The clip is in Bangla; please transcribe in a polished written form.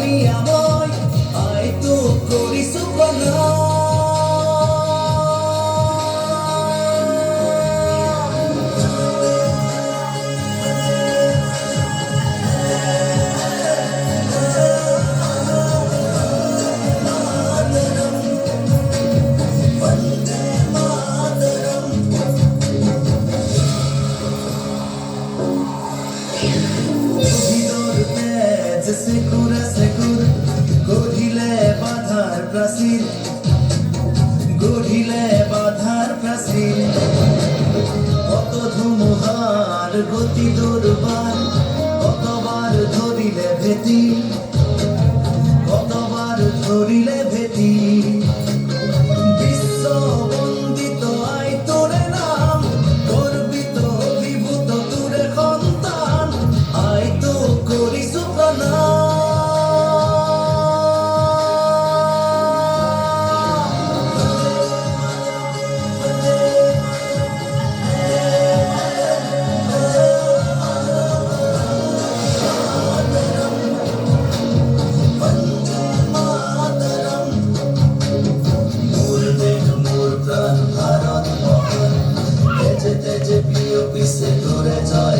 নিয়াময় আয় তো করিস প্রণাম। গড়িলে বাধার প্রাচীর, গড়িলে বাধার প্রাচীর, কত ধুমুহার গতি দুর্বার, কতবার ধরিলে ভেতি, কতবার ধরিলে ভেতি। বিশ্ব বন্দিত আই তোরে নাম, গর্বিত অভিভূত তোরে সন্তান, আই তো করিছো প্রণাম। তেজে তেজে প্রিয় পিছে ধরে যায়